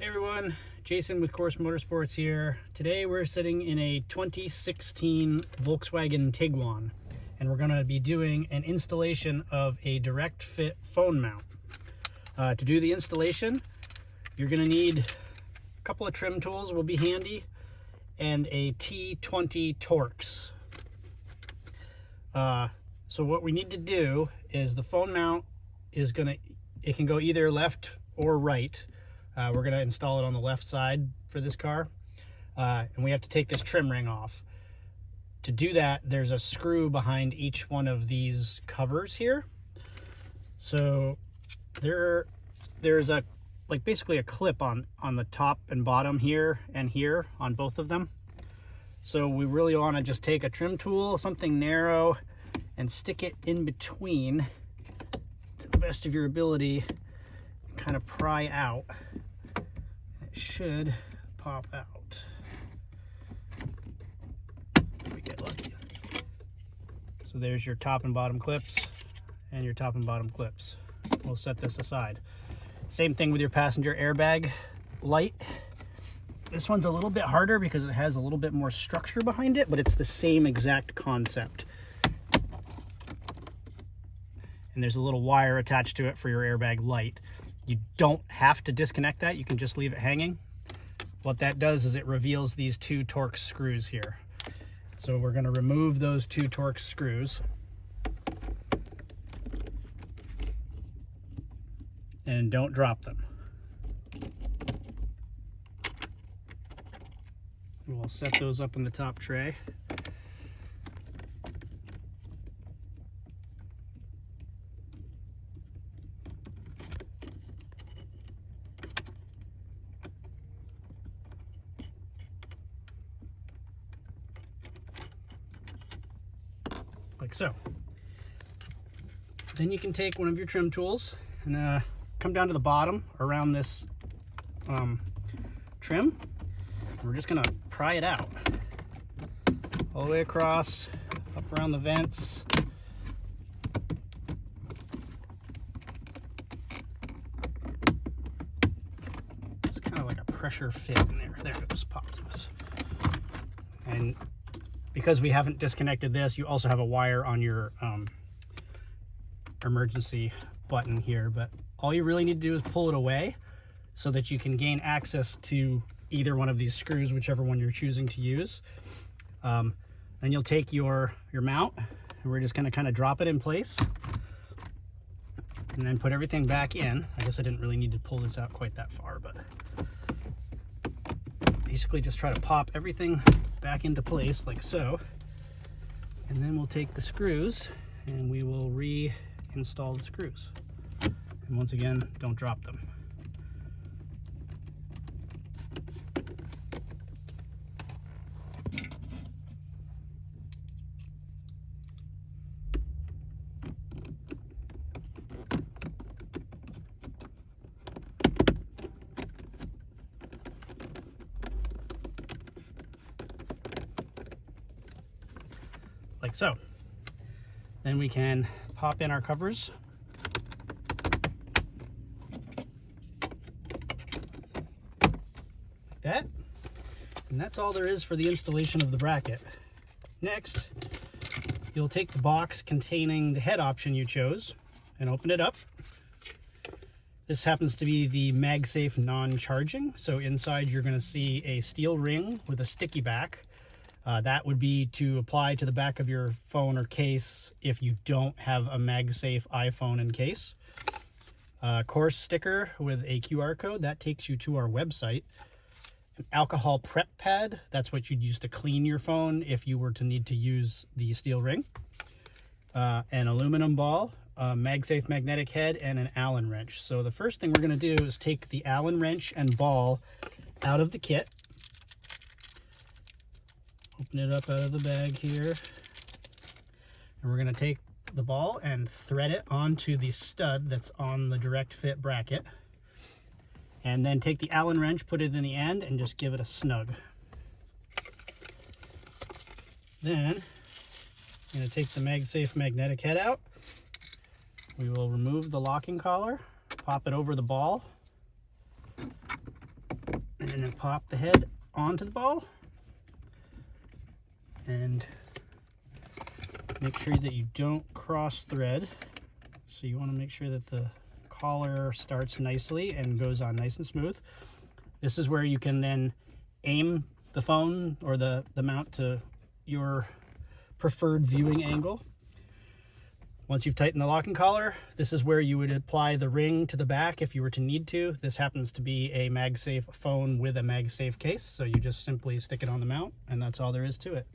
Hey everyone, Jason with Course Motorsports here. Today we're sitting in a 2016 Volkswagen Tiguan, and we're going to be doing an installation of a direct fit phone mount. To do the installation, you're going to need a couple of trim tools will be handy, and a T20 Torx. So what we need to do is the phone mount is it can go either left or right. We're going to install it on the left side for this car, and we have to take this trim ring off. To do that, there's a screw behind each one of these covers here. So there's basically a clip on the top and bottom here and here on both of them. So we really want to just take a trim tool, something narrow, and stick it in between to the best of your ability, and kind of pry out. It should pop out if we get lucky. So there's your top and bottom clips and your top and bottom clips. We'll set this aside. Same thing with your passenger airbag light. This one's a little bit harder because it has a little bit more structure behind it, but it's the same exact concept. And there's a little wire attached to it for your airbag light. You don't have to disconnect that, you can just leave it hanging. What that does is it reveals these two Torx screws here. So we're going to remove those two Torx screws. And don't drop them. We'll set those up in the top tray. Like so. Then you can take one of your trim tools and come down to the bottom around this trim. We're just gonna pry it out all the way across, up around the vents. It's kind of like a pressure fit in there. There it goes, pops. And because we haven't disconnected this, you also have a wire on your emergency button here, but all you really need to do is pull it away so that you can gain access to either one of these screws, whichever one you're choosing to use. Then you'll take your mount, and we're just going to kind of drop it in place and then put everything back in. I guess I didn't really need to pull this out quite that far, but basically just try to pop everything back into place like so. And then we'll take the screws and we will reinstall the screws. And once again, don't drop them. Like so. Then we can pop in our covers. Like that. And that's all there is for the installation of the bracket. Next, you'll take the box containing the head option you chose and open it up. This happens to be the MagSafe non-charging. So inside you're going to see a steel ring with a sticky back. That would be to apply to the back of your phone or case if you don't have a MagSafe iPhone in case. Course sticker with a QR code, that takes you to our website. An alcohol prep pad, that's what you'd use to clean your phone if you were to need to use the steel ring. An aluminum ball, a MagSafe magnetic head, and an Allen wrench. So the first thing we're going to do is take the Allen wrench and ball out of the kit. Open it up out of the bag here, and we're going to take the ball and thread it onto the stud that's on the direct fit bracket, and then take the Allen wrench, put it in the end, and just give it a snug. Then I'm going to take the MagSafe magnetic head out. We will remove the locking collar, pop it over the ball, And then pop the head onto the ball. And make sure that you don't cross thread. So you want to make sure that the collar starts nicely and goes on nice and smooth. This is where you can then aim the phone or the mount to your preferred viewing angle. Once you've tightened the locking collar, this is where you would apply the ring to the back if you were to need to. This happens to be a MagSafe phone with a MagSafe case, so you just simply stick it on the mount, and that's all there is to it.